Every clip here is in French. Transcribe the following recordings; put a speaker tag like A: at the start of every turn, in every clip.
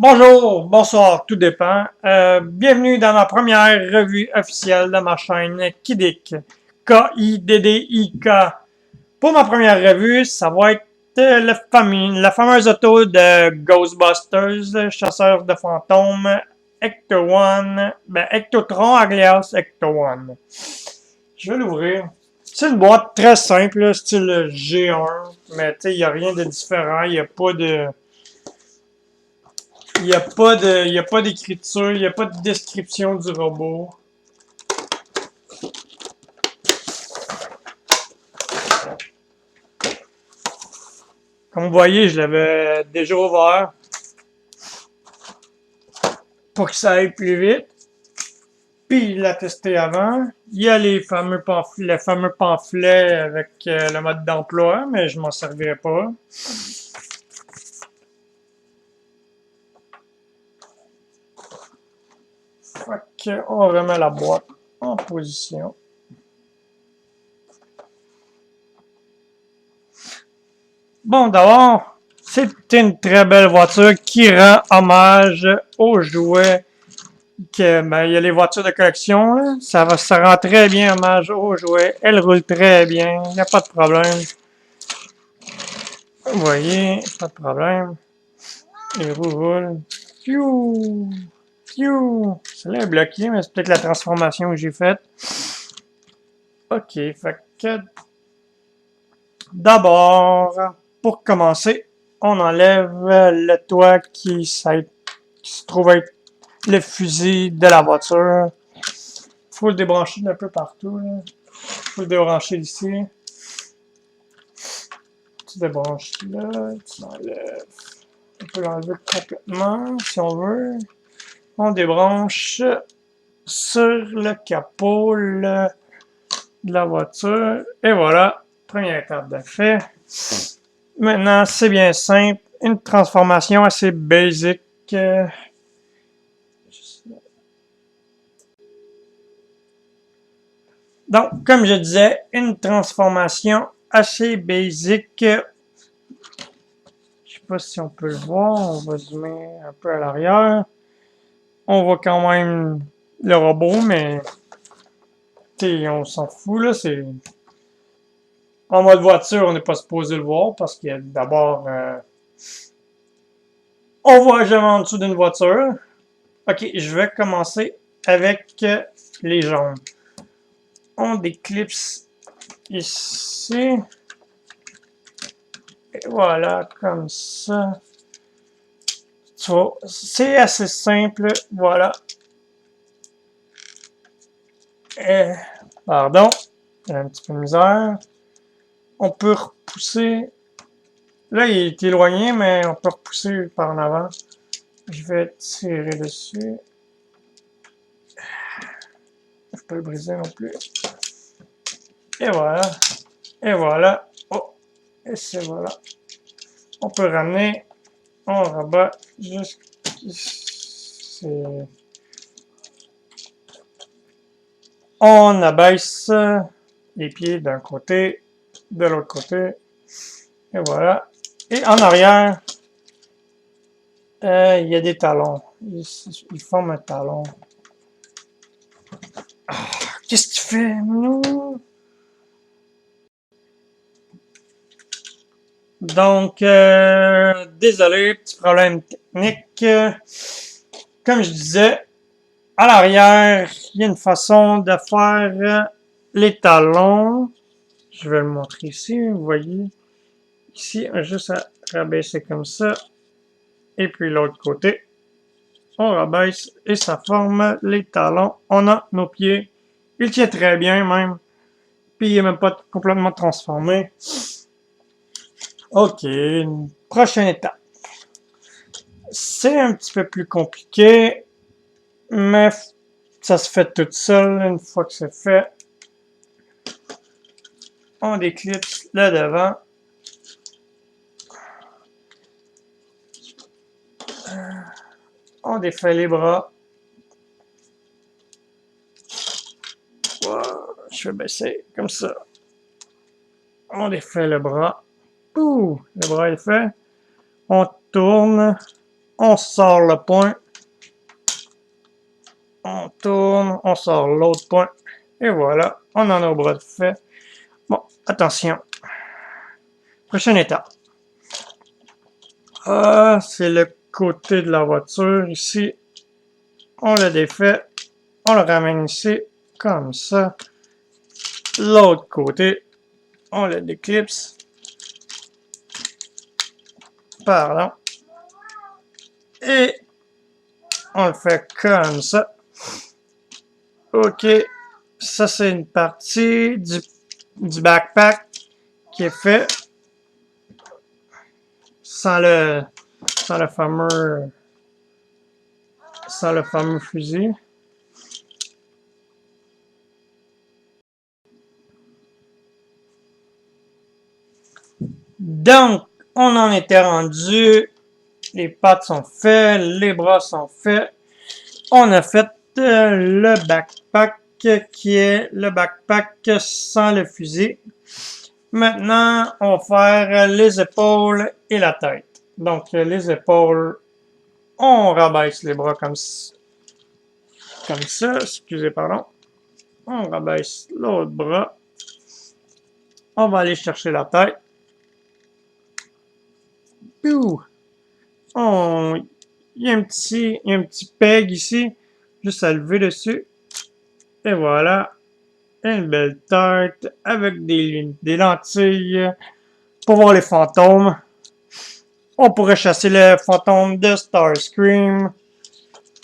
A: Bonjour, bonsoir, tout dépend. Bienvenue dans ma première revue officielle de ma chaîne Kiddick. K-I-D-D-I-K. Pour ma première revue, ça va être la fameuse auto de Ghostbusters, chasseur de fantômes, Ecto-1, Ectotron alias Ecto-1. Je vais l'ouvrir. C'est une boîte très simple, style G1, mais tu sais, il n'y a rien de différent, il n'y a pas de... Il y a pas d'écriture, il n'y a pas de description du robot. Comme vous voyez, je l'avais déjà ouvert pour que ça aille plus vite. Puis il l'a testé avant. Il y a les fameux pamphlets avec le mode d'emploi, mais je m'en servirai pas. Fait qu'on remet la boîte en position. Bon, d'abord, c'est une très belle voiture qui rend hommage aux jouets. Il y a les voitures de collection, là. Ça rend très bien hommage aux jouets. Elle roule très bien, il n'y a pas de problème. Vous voyez, pas de problème. Les roues roulent. Piou! Piou! Celle-là est bloquée, mais c'est peut-être la transformation que j'ai faite. Ok, fait que d'abord, pour commencer, on enlève le toit qui se trouve être le fusil de la voiture. Faut le débrancher d'un peu partout. Là. Faut le débrancher ici. Tu débranches là, tu l'enlèves. On peut l'enlever complètement si on veut. On débranche sur le capot de la voiture. Et voilà, première étape de fait. Maintenant, c'est bien simple. Une transformation assez basique. Donc, comme je disais, une transformation assez basique. Je sais pas si on peut le voir. On va zoomer un peu à l'arrière. On voit quand même le robot, mais on s'en fout là. C'est en mode voiture, on n'est pas supposé le voir parce qu'il y a d'abord, on voit jamais en dessous d'une voiture. Ok, je vais commencer avec les jambes. On déclipse ici. Et voilà, comme ça. Tu vois, c'est assez simple. Voilà. Et, pardon, j'ai un petit peu de misère. On peut repousser. Là, il est éloigné, mais on peut repousser par en avant. Je vais tirer dessus. Je peux le briser non plus. Et voilà. Et voilà. Oh. Et c'est voilà. On peut ramener. On rabat jusqu'ici. On abaisse les pieds d'un côté, de l'autre côté. Et voilà. Et en arrière, il y a des talons. Ils forment un talon. Ah, qu'est-ce que tu fais, nous? Donc, désolé, petit problème technique. Comme je disais, à l'arrière, il y a une façon de faire les talons. Je vais le montrer ici, vous voyez. Ici, juste à rabaisser comme ça. Et puis l'autre côté, on rabaisse et ça forme les talons. On a nos pieds. Il tient très bien même. Puis il n'est même pas complètement transformé. Ok, prochaine étape. C'est un petit peu plus compliqué, mais ça se fait tout seul une fois que c'est fait. On déclipse le devant. On défait les bras. Wow, je vais baisser comme ça. On défait le bras. Ouh, le bras est fait. On tourne. On sort le point. On tourne, on sort l'autre point. Et voilà, on en a au bras de fait. Bon, attention. Prochaine étape. Ah, c'est le côté de la voiture. Ici, on le défait. On le ramène ici, comme ça. L'autre côté, on le déclipse. Pardon. Et on le fait comme ça. Ok, ça c'est une partie du backpack qui est fait sans le fameux fusil. Donc, on en était rendu. Les pattes sont faites, les bras sont faits. On a fait le backpack qui est le backpack sans le fusil. Maintenant, on va faire les épaules et la tête. Donc, les épaules, on rabaisse les bras comme ça, excusez, pardon. On rabaisse l'autre bras. On va aller chercher la tête. Ouh. Il y a un petit peg ici, juste à lever dessus. Et voilà, une belle tête avec des lentilles pour voir les fantômes. On pourrait chasser le fantôme de Starscream.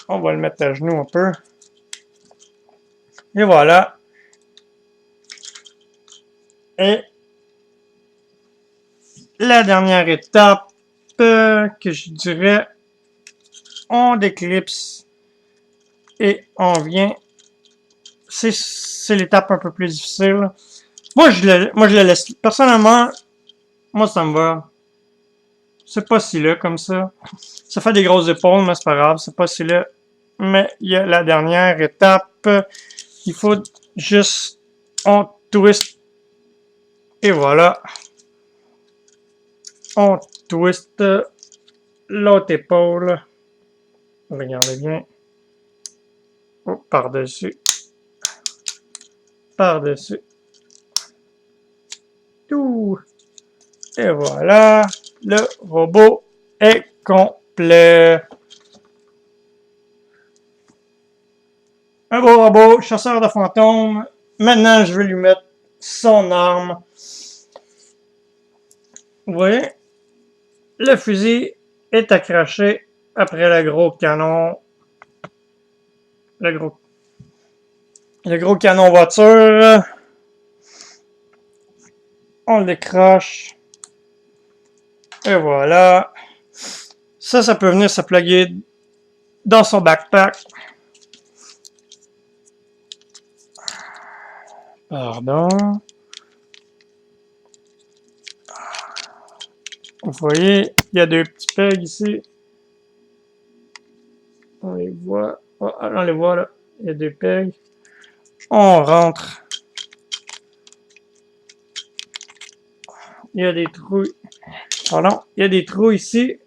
A: On va le mettre à genoux un peu. Et voilà. Et la dernière étape que je dirais, on déclipse et on vient. C'est l'étape un peu plus difficile. Moi, je le laisse. Personnellement, moi, ça me va. C'est pas si là comme ça. Ça fait des grosses épaules, mais c'est pas grave. C'est pas si là. Mais il y a la dernière étape. Il faut juste. On twist. Et voilà. On twist l'autre épaule. Regardez bien. Oh, par-dessus. Par-dessus. Tout. Et voilà. Le robot est complet. Un beau robot, chasseur de fantômes. Maintenant, je vais lui mettre son arme. Vous voyez? Le fusil est accroché après le gros canon. Le gros canon voiture. On le décroche. Et voilà. Ça peut venir se plugger dans son backpack. Pardon. Vous voyez, il y a deux petits pegs ici. On les voit. Oh, on les voit là. Il y a deux pegs. On rentre. Il y a des trous. Pardon. Il y a des trous ici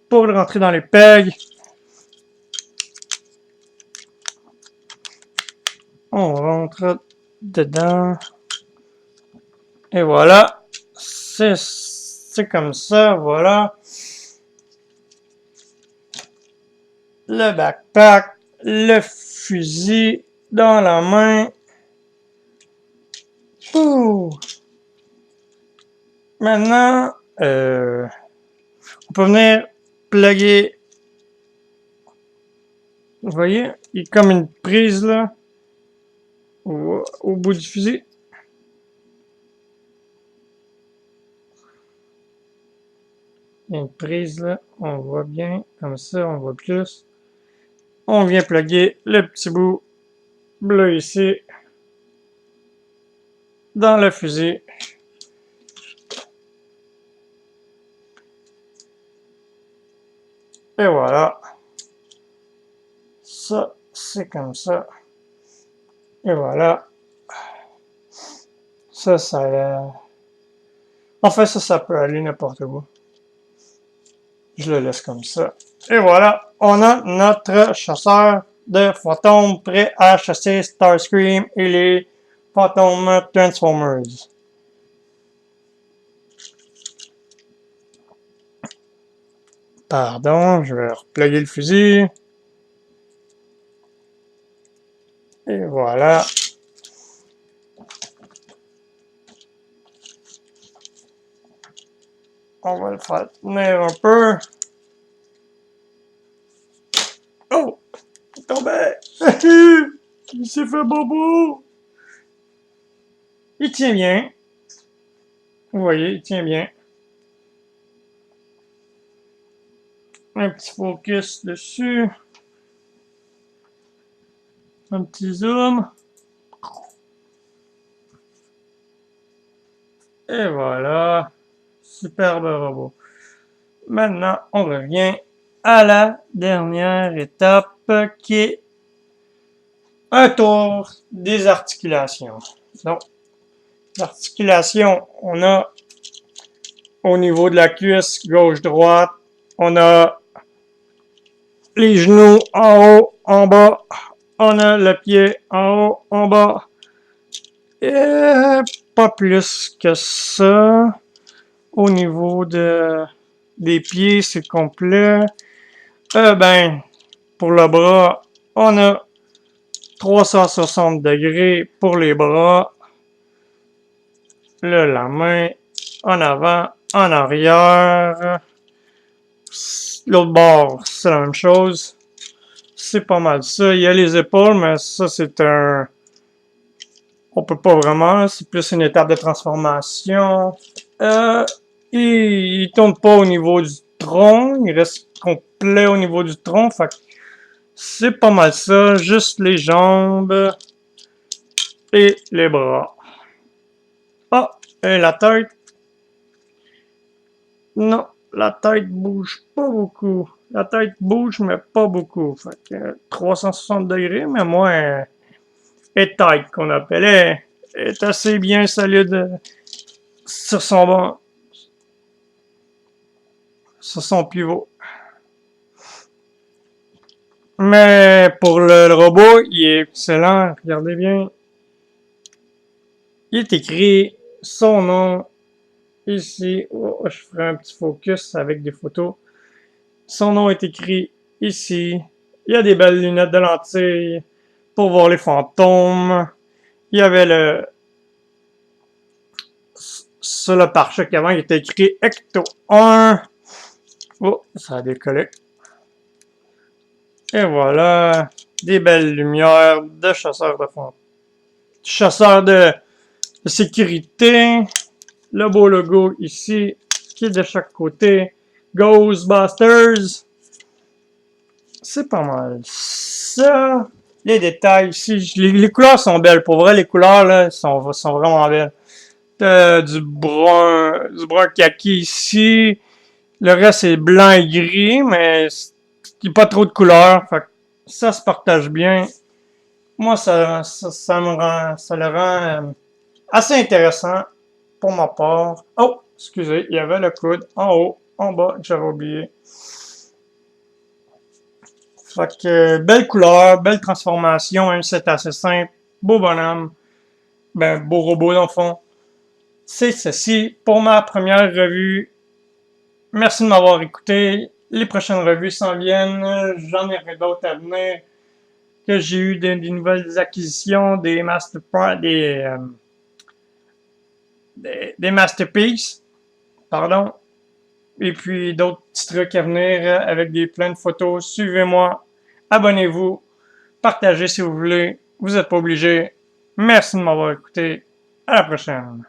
A: pour le rentrer dans les pegs. On rentre dedans. Et voilà. C'est comme ça. Voilà. Le backpack. Le fusil dans la main. Ouh. Maintenant, on peut venir plugger. Vous voyez, il y a comme une prise là, au bout du fusil. Il y a une prise là, on voit bien, comme ça, on voit plus. On vient plugger le petit bout bleu ici dans le fusil. Et voilà. Ça, c'est comme ça. Et voilà. Ça en fait, ça peut aller n'importe où. Je le laisse comme ça. Et voilà, on a notre chasseur de fantômes prêt à chasser Starscream et les fantômes Transformers. Pardon, je vais repluguer le fusil. Et voilà. On va le faire tenir un peu. Oh! Il tombait! Il s'est fait bobo! Il tient bien. Vous voyez, il tient bien. Un petit focus dessus. Un petit zoom. Et voilà. Superbe robot. Maintenant, on revient à la dernière étape qui est un tour des articulations. Donc, l'articulation, on a au niveau de la cuisse gauche-droite, on a les genoux en haut, en bas, on a le pied en haut, en bas, et pas plus que ça. Au niveau des pieds, c'est complet. Ben, pour le bras, on a 360 degrés pour les bras. La main en avant, en arrière. L'autre bord, c'est la même chose. C'est pas mal ça. Il y a les épaules, mais ça, c'est un... On peut pas vraiment. C'est plus une étape de transformation. Il tourne pas au niveau du tronc. Il reste complet au niveau du tronc. Fait que c'est pas mal ça. Juste les jambes et les bras. Ah, et la tête. Non, la tête bouge pas beaucoup. La tête bouge, mais pas beaucoup. Fait que 360 degrés, mais moins et tête qu'on appelait, est assez bien solide sur son pivot. Mais pour le robot, il est excellent. Regardez bien. Il est écrit son nom ici. Oh, je ferai un petit focus avec des photos. Son nom est écrit ici. Il y a des belles lunettes de lentilles pour voir les fantômes. Il y avait sur le pare-choc avant, il était écrit Ecto 1. Oh, ça a décollé. Et voilà, des belles lumières de chasseurs de fantômes. Chasseurs de sécurité. Le beau logo ici, qui est de chaque côté. Ghostbusters. C'est pas mal. Ça, les détails ici, les couleurs sont belles. Pour vrai, les couleurs là sont vraiment belles. Du brun kaki ici. Le reste est blanc et gris, mais il n'y a pas trop de couleurs. Fait que ça se partage bien. Moi, ça le rend assez intéressant pour ma part. Oh, excusez, il y avait le coude en haut, en bas, que j'avais oublié. Fait que belle couleur, belle transformation, un set assez simple, beau bonhomme, ben beau robot dans le fond. C'est ceci pour ma première revue. Merci de m'avoir écouté. Les prochaines revues s'en viennent. J'en aurai d'autres à venir. Que j'ai eu des nouvelles acquisitions, des des masterpieces, pardon. Et puis d'autres petits trucs à venir avec plein de photos. Suivez-moi. Abonnez-vous. Partagez si vous voulez. Vous n'êtes pas obligé. Merci de m'avoir écouté. À la prochaine.